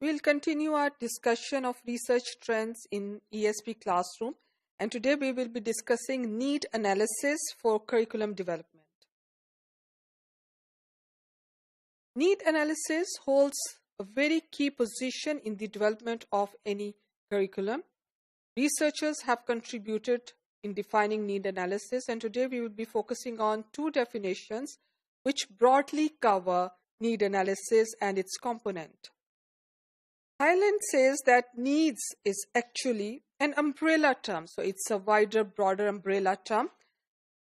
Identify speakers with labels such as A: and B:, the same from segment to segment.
A: We'll continue our discussion of research trends in ESP classroom, and today we will be discussing need analysis for curriculum development. Need analysis holds a very key position in the development of any curriculum. Researchers have contributed in defining need analysis, and today we will be focusing on two definitions which broadly cover need analysis and its component. Hyland says that needs is actually an umbrella term, so it's a wider, broader umbrella term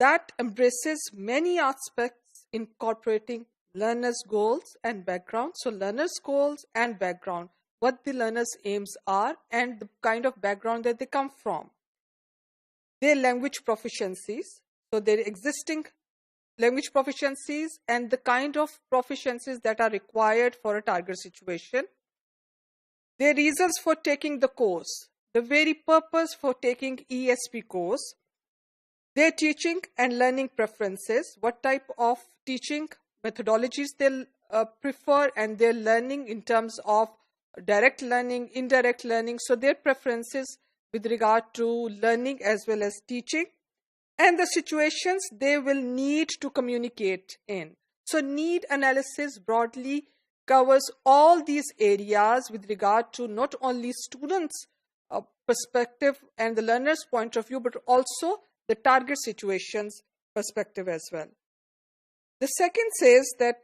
A: that embraces many aspects incorporating learners' goals and background. So learners' goals and background, what the learners' aims are and the kind of background that they come from. Their language proficiencies, so their existing language proficiencies and the kind of proficiencies that are required for a target situation. Their reasons for taking the course, the very purpose for taking ESP course, their teaching and learning preferences, what type of teaching methodologies they prefer, and their learning in terms of direct learning, indirect learning, so their preferences with regard to learning as well as teaching, and the situations they will need to communicate in. So need analysis broadly covers all these areas with regard to not only students' perspective and the learner's point of view, but also the target situations perspective as well. The second says that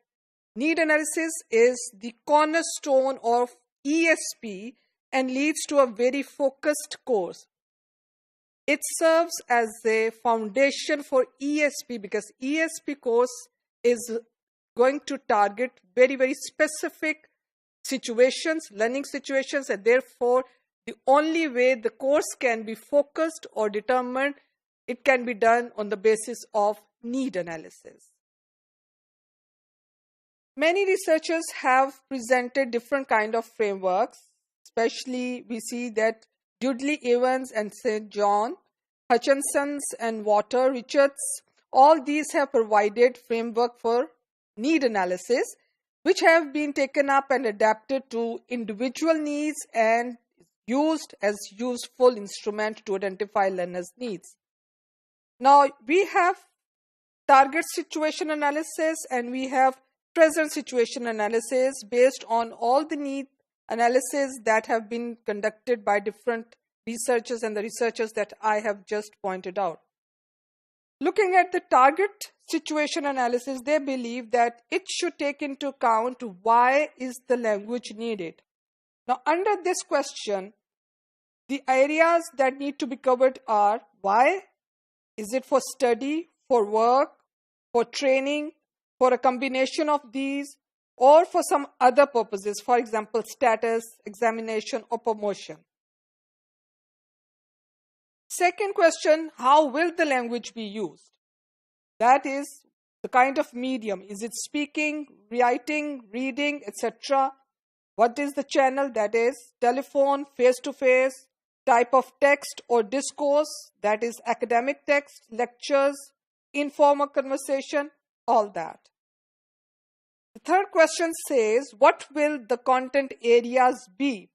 A: need analysis is the cornerstone of ESP and leads to a very focused course. It serves as a foundation for ESP because ESP course is going to target very, very specific situations, learning situations, and therefore the only way the course can be focused or determined, it can be done on the basis of need analysis. Many researchers have presented different kind of frameworks, especially we see that Dudley, Evans and St. John, Hutchinson's and Water, Richards, all these have provided framework for need analysis, which have been taken up and adapted to individual needs and used as useful instrument to identify learners' needs. Now, we have target situation analysis and we have present situation analysis based on all the need analysis that have been conducted by different researchers and the researchers that I have just pointed out. Looking at the target situation analysis, they believe that it should take into account why is the language needed. Now, under this question, the areas that need to be covered are why? Is it for study, for work, for training, for a combination of these, or for some other purposes, for example, status, examination, or promotion? Second question, how will the language be used? That is the kind of medium. Is it speaking, writing, reading, etc.? What is the channel? That is telephone, face-to-face, type of text or discourse, that is academic text, lectures, informal conversation, all that. The third question says, what will the content areas be?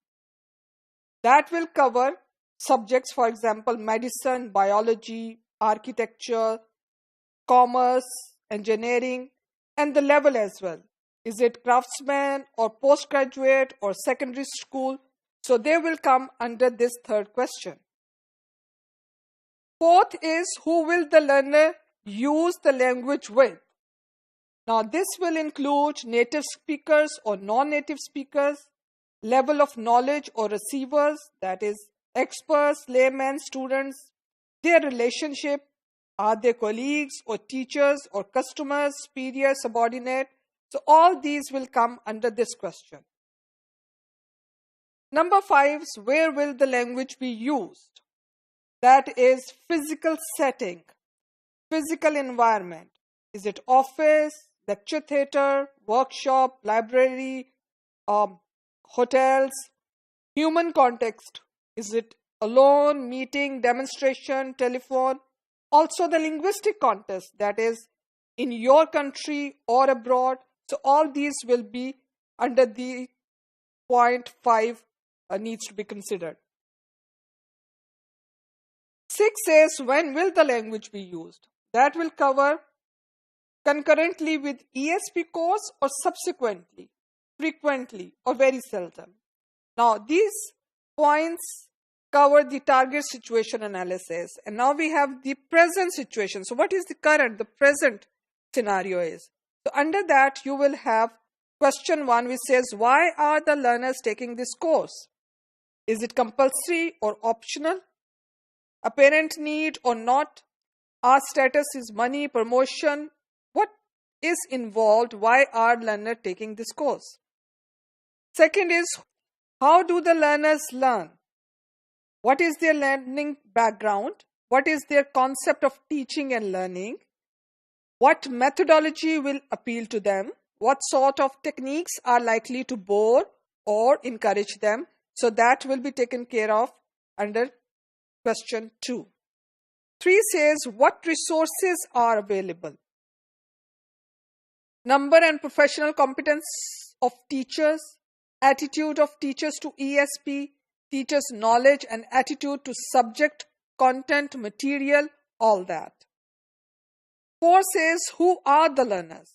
A: That will cover subjects, for example, medicine, biology, architecture, commerce, engineering, and the level as well. Is it craftsman or postgraduate or secondary school? So they will come under this third question. Fourth is, who will the learner use the language with? Now this will include native speakers or non-native speakers, level of knowledge or receivers, that is experts, laymen, students, their relationship, are they colleagues or teachers or customers, superior, subordinate? So all these will come under this question. Number 5 is, where will the language be used? That is physical setting, physical environment. Is it office, lecture theatre, workshop, library, hotels? Human context. Is it alone, meeting, demonstration, telephone? Also the linguistic context, that is in your country or abroad. So all these will be under the 6.5 needs to be considered. 6 says, when will the language be used? That will cover concurrently with ESP course or subsequently, frequently, or very seldom. Now, these points cover the target situation analysis. And now we have the present situation. So what is the present scenario is? So under that, you will have question 1, which says, why are the learners taking this course? Is it compulsory or optional? Apparent need or not? Our status is money, promotion. What is involved? Why are learners taking this course? Second is, how do the learners learn? What is their learning background? What is their concept of teaching and learning? What methodology will appeal to them? What sort of techniques are likely to bore or encourage them? So that will be taken care of under question 2. 3 says, what resources are available? Number and professional competence of teachers, attitude of teachers to ESP, teachers' knowledge and attitude to subject, content, material, all that. 4 says, who are the learners?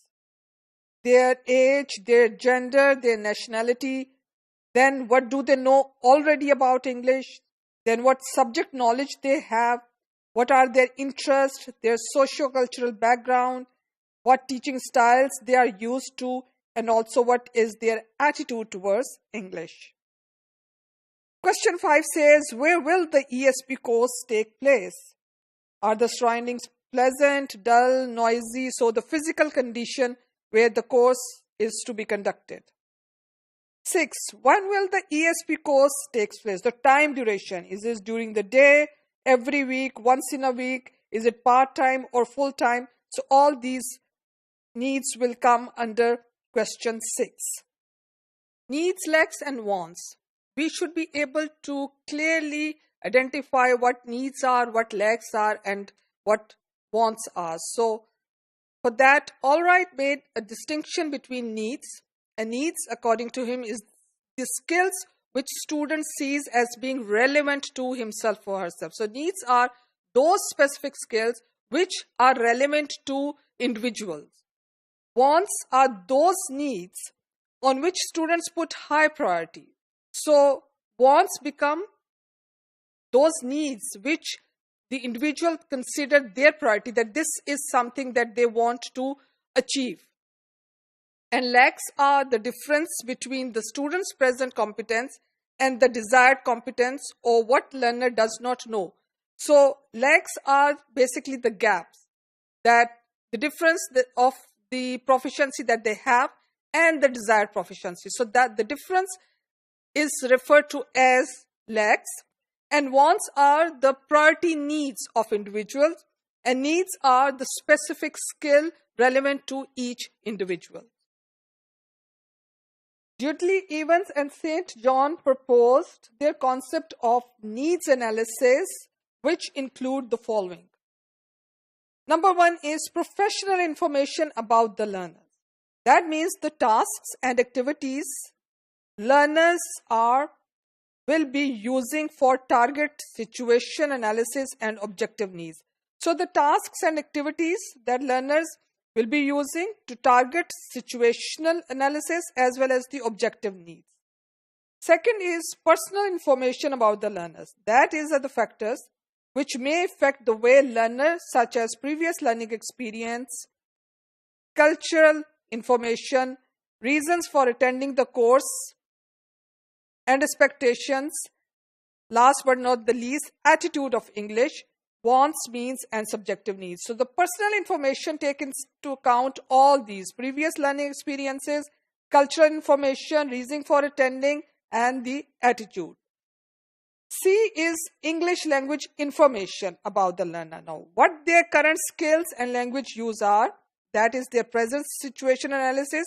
A: Their age, their gender, their nationality. Then what do they know already about English? Then what subject knowledge they have? What are their interests, their socio-cultural background? What teaching styles they are used to? And also what is their attitude towards English? Question 5 says, where will the ESP course take place? Are the surroundings pleasant, dull, noisy? So the physical condition where the course is to be conducted. 6. When will the ESP course take place? The time duration. Is this during the day, every week, once in a week? Is it part-time or full-time? So all these needs will come under question 6. Needs, lacks and wants. We should be able to clearly identify what needs are, what lacks are, and what wants are. So for that, Allwright made a distinction between needs. And needs, according to him, is the skills which student sees as being relevant to himself or herself. So needs are those specific skills which are relevant to individuals. Wants are those needs on which students put high priority. So wants become those needs which the individual considered their priority, that this is something that they want to achieve. And lacks are the difference between the student's present competence and the desired competence, or what learner does not know. So lacks are basically the gaps, that the difference of the proficiency that they have and the desired proficiency. So that the difference is referred to as lacks. And wants are the priority needs of individuals, and needs are the specific skill relevant to each individual. Dudley, Evans and St. John proposed their concept of needs analysis, which include the following. Number 1 is professional information about the learners. That means the tasks and activities learners will be using for target situation analysis and objective needs. So the tasks and activities that learners will be using to target situational analysis as well as the objective needs. Second is personal information about the learners. That is the factors which may affect the way learners, such as previous learning experience, cultural information, reasons for attending the course, and expectations. Last but not the least, attitude of English, wants, means, and subjective needs. So the personal information takes into account all these previous learning experiences, cultural information, reason for attending, and the attitude. C is English language information about the learner. Now, what their current skills and language use are, that is their present situation analysis,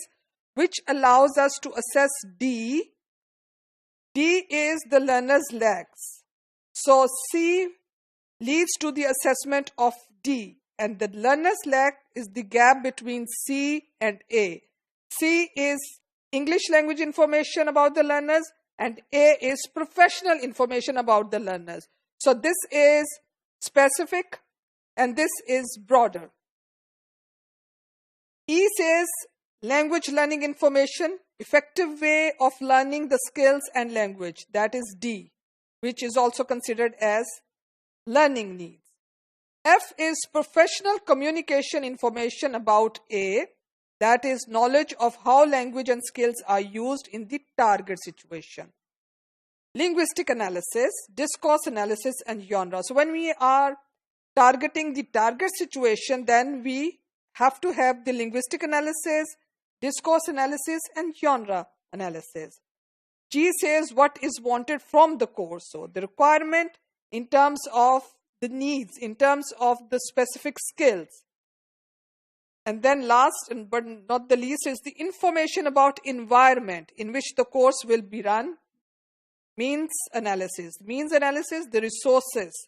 A: which allows us to assess D. D is the learner's lacks. So C leads to the assessment of D, and the learner's lack is the gap between C and A. C is English language information about the learners, and A is professional information about the learners. So this is specific and this is broader. E says language learning information, effective way of learning the skills and language. That is D, which is also considered as learning needs. F is professional communication information about A, that is knowledge of how language and skills are used in the target situation. Linguistic analysis, discourse analysis, and genre. So when we are targeting the target situation, then we have to have the linguistic analysis, discourse analysis, and genre analysis. G says what is wanted from the course. So the requirement in terms of the needs, in terms of the specific skills. And then last but not the least is the information about environment in which the course will be run. Means analysis, the resources,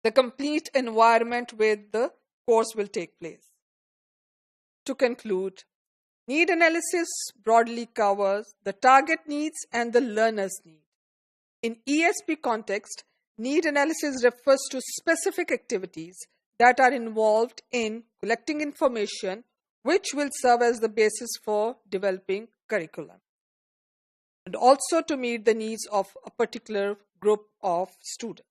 A: the complete environment where the course will take place. To conclude, need analysis broadly covers the target needs and the learner's need. In ESP context, need analysis refers to specific activities that are involved in collecting information which will serve as the basis for developing curriculum, and also to meet the needs of a particular group of students.